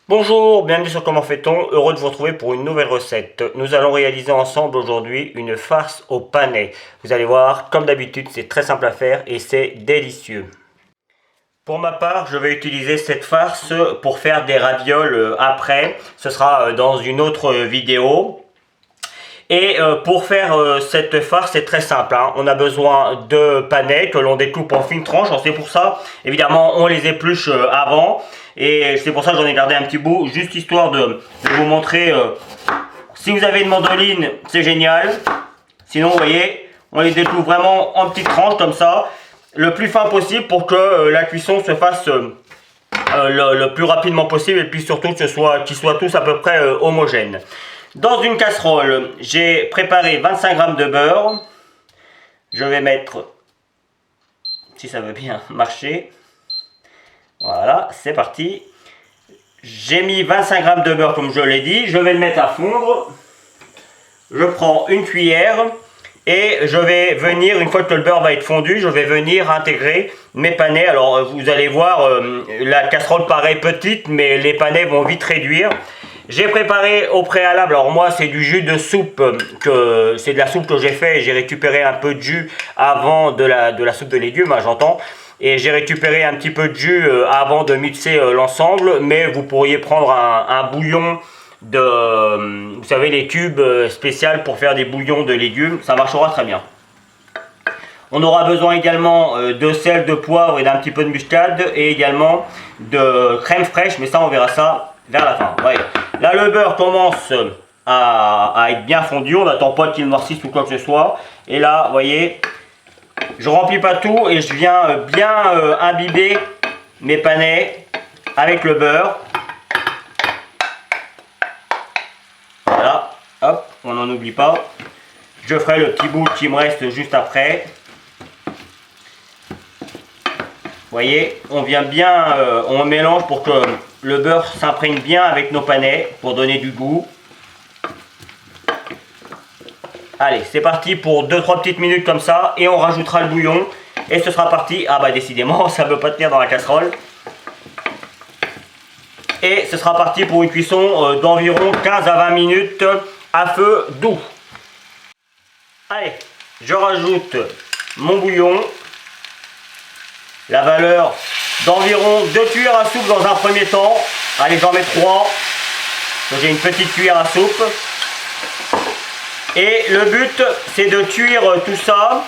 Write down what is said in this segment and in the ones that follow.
Bonjour, bienvenue sur Comment fait-on, heureux de vous retrouver pour une nouvelle recette. Nous allons réaliser ensemble aujourd'hui une farce au panais. Vous allez voir, comme d'habitude, c'est très simple à faire et c'est délicieux. Pour ma part, je vais utiliser cette farce pour faire des ravioles après. Ce sera dans une autre vidéo. Et pour faire cette farce, c'est très simple, hein. On a besoin de panais que l'on découpe en fines tranches. C'est pour ça, évidemment, on les épluche avant. Et c'est pour ça que j'en ai gardé un petit bout, juste histoire de vous montrer. Si vous avez une mandoline, c'est génial. Sinon, vous voyez, on les découpe vraiment en petites tranches comme ça, le plus fin possible pour que la cuisson se fasse le plus rapidement possible et puis surtout qu'ils soient tous à peu près homogènes. Dans une casserole, j'ai préparé 25 g de beurre. Je vais mettre, si ça veut bien marcher, voilà, c'est parti. J'ai mis 25 g de beurre comme je l'ai dit. Je vais le mettre à fondre. Je prends une cuillère et je vais venir, une fois que le beurre va être fondu, je vais venir intégrer mes panais. Alors vous allez voir, la casserole paraît petite, mais les panais vont vite réduire. J'ai préparé au préalable, alors moi c'est du jus de soupe, c'est de la soupe que j'ai fait, j'ai récupéré un peu de jus avant de la soupe de légumes, hein, j'entends. Et j'ai récupéré un petit peu de jus avant de mixer l'ensemble, mais vous pourriez prendre un bouillon vous savez, les cubes spéciaux pour faire des bouillons de légumes, ça marchera très bien. On aura besoin également de sel, de poivre et d'un petit peu de muscade, et également de crème fraîche, mais ça on verra ça vers la fin. Ouais. Là le beurre commence à être bien fondu, on n'attend pas qu'il noircisse ou quoi que ce soit. Et là, vous voyez, je remplis pas tout et je viens bien imbiber mes panais avec le beurre. Voilà, hop, on n'en oublie pas. Je ferai le petit bout qui me reste juste après. Vous voyez, on vient bien, on mélange pour que le beurre s'imprègne bien avec nos panais pour donner du goût. Allez, c'est parti pour 2-3 petites minutes comme ça et on rajoutera le bouillon et ce sera parti. Ah bah décidément, ça ne veut pas tenir dans la casserole. Et ce sera parti pour une cuisson d'environ 15 à 20 minutes à feu doux. Allez, je rajoute mon bouillon. La valeur d'environ 2 cuillères à soupe dans un premier temps. Allez, j'en mets 3. J'ai une petite cuillère à soupe. Et le but, c'est de cuire tout ça.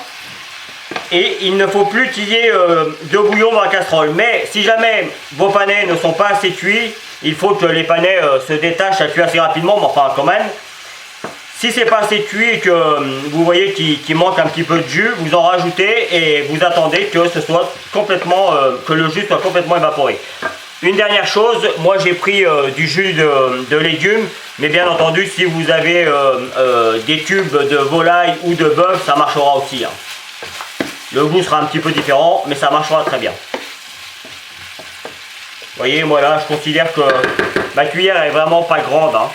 Et il ne faut plus qu'il y ait de bouillon dans la casserole. Mais si jamais vos panais ne sont pas assez cuits, il faut que les panais se détachent, ça cuit assez rapidement, mais enfin quand même. Si c'est pas assez cuit et que vous voyez qu'il manque un petit peu de jus, vous en rajoutez et vous attendez que ce soit complètement, que le jus soit complètement évaporé. Une dernière chose, moi j'ai pris du jus de légumes, mais bien entendu si vous avez des cubes de volaille ou de bœuf, ça marchera aussi, hein. Le goût sera un petit peu différent, mais ça marchera très bien. Vous voyez, moi là, je considère que ma cuillère est vraiment pas grande, hein.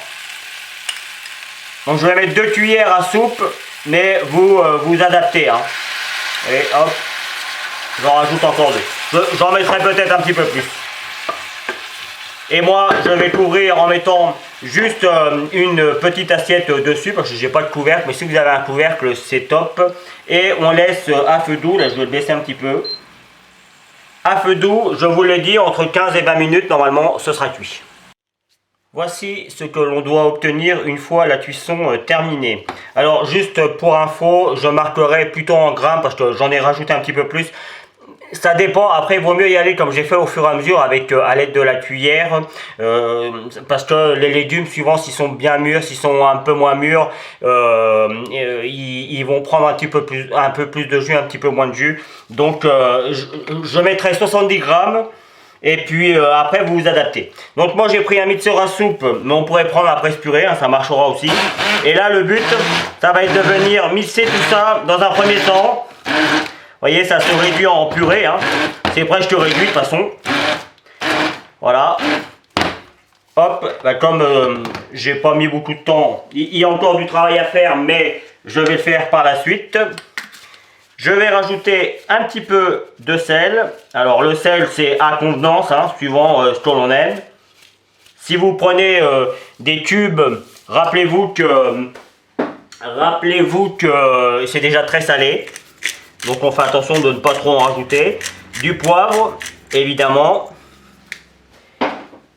Donc je vais mettre 2 cuillères à soupe, mais vous vous adaptez, hein. Et hop, j'en rajoute encore 2. J'en mettrai peut-être un petit peu plus. Et moi, je vais couvrir en mettant juste une petite assiette dessus, parce que j'ai pas de couvercle, mais si vous avez un couvercle, c'est top. Et on laisse à feu doux, là je vais le baisser un petit peu. À feu doux, je vous le dis, entre 15 et 20 minutes, normalement, ce sera cuit. Voici ce que l'on doit obtenir une fois la cuisson terminée. Alors juste pour info, je marquerai plutôt en grammes parce que j'en ai rajouté un petit peu plus. Ça dépend, après il vaut mieux y aller comme j'ai fait au fur et à mesure avec à l'aide de la cuillère, parce que les légumes suivant s'ils sont bien mûrs, s'ils sont un peu moins mûrs, ils vont prendre un peu plus de jus, un petit peu moins de jus. Donc je mettrai 70 grammes. Et puis après vous vous adaptez. Donc moi j'ai pris un mixeur à soupe, mais on pourrait prendre un presse-purée, hein, ça marchera aussi. Et là le but, ça va être de venir mixer tout ça dans un premier temps. Vous voyez, ça se réduit en purée, hein. C'est presque réduit de toute façon. Voilà. Hop, bah comme j'ai pas mis beaucoup de temps, il y a encore du travail à faire, mais je vais le faire par la suite. Je vais rajouter un petit peu de sel. Alors le sel c'est à convenance, hein, suivant ce que l'on aime. Si vous prenez des cubes, rappelez-vous que c'est déjà très salé. Donc on fait attention de ne pas trop en rajouter. Du poivre, évidemment.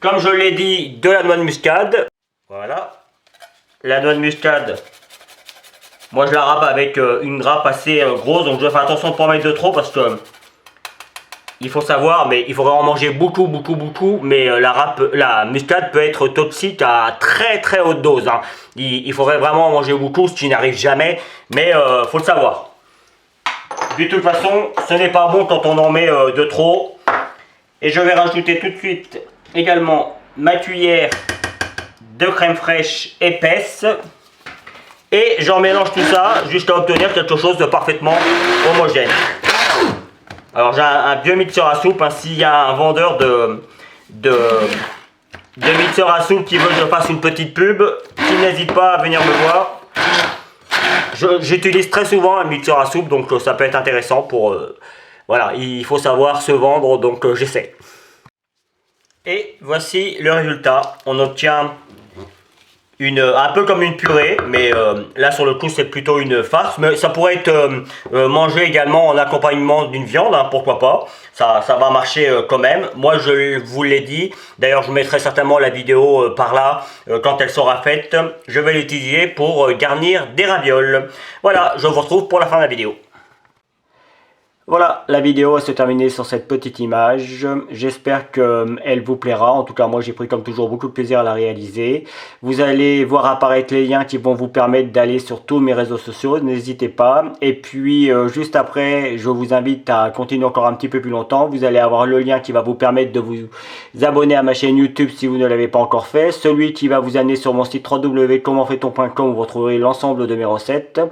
Comme je l'ai dit, de la noix de muscade. Voilà. La noix de muscade, moi je la râpe avec une grappe assez grosse. Donc je fais attention de ne pas en mettre de trop parce que il faut savoir, mais il faudrait en manger beaucoup. Mais la muscade peut être toxique à très haute dose. Hein. Il faudrait vraiment en manger beaucoup, ce qui n'arrive jamais. Mais faut le savoir. De toute façon, ce n'est pas bon quand on en met de trop. Et je vais rajouter tout de suite également ma cuillère de crème fraîche épaisse. Et j'en mélange tout ça jusqu'à obtenir quelque chose de parfaitement homogène. Alors j'ai un vieux mixeur à soupe. Hein, s'il y a un vendeur de mixeur à soupe qui veut que je fasse une petite pub, qu'il n'hésite pas à venir me voir. J'utilise très souvent un mixeur à soupe, donc ça peut être intéressant pour... voilà, il faut savoir se vendre, donc j'essaie. Et voici le résultat. On obtient un peu comme une purée, mais là sur le coup c'est plutôt une farce. Mais ça pourrait être mangé également en accompagnement d'une viande, hein, pourquoi pas. Ça va marcher quand même. Moi je vous l'ai dit, d'ailleurs je mettrai certainement la vidéo par là quand elle sera faite. Je vais l'utiliser pour garnir des ravioles. Voilà, je vous retrouve pour la fin de la vidéo. Voilà, la vidéo va se terminer sur cette petite image. J'espère qu'elle vous plaira. En tout cas, moi, j'ai pris comme toujours beaucoup de plaisir à la réaliser. Vous allez voir apparaître les liens qui vont vous permettre d'aller sur tous mes réseaux sociaux. N'hésitez pas. Et puis, juste après, je vous invite à continuer encore un petit peu plus longtemps. Vous allez avoir le lien qui va vous permettre de vous abonner à ma chaîne YouTube si vous ne l'avez pas encore fait. Celui qui va vous amener sur mon site www.commentfaiton.com où vous retrouverez l'ensemble de mes recettes.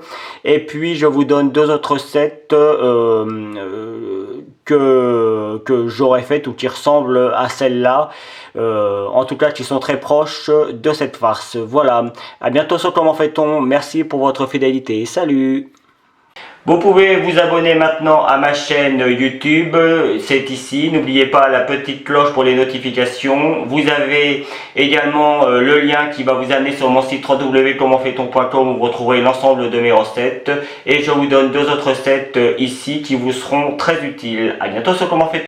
Et puis, je vous donne deux autres recettes que j'aurais fait ou qui ressemblent à celle-là, en tout cas qui sont très proches de cette farce. Voilà, à bientôt sur Comment fait-on. Merci pour votre fidélité, salut. Vous pouvez vous abonner maintenant à ma chaîne YouTube, c'est ici. N'oubliez pas la petite cloche pour les notifications. Vous avez également le lien qui va vous amener sur mon site www.commentfaiton.com où vous retrouverez l'ensemble de mes recettes. Et je vous donne deux autres recettes ici qui vous seront très utiles. À bientôt sur Comment fait-on.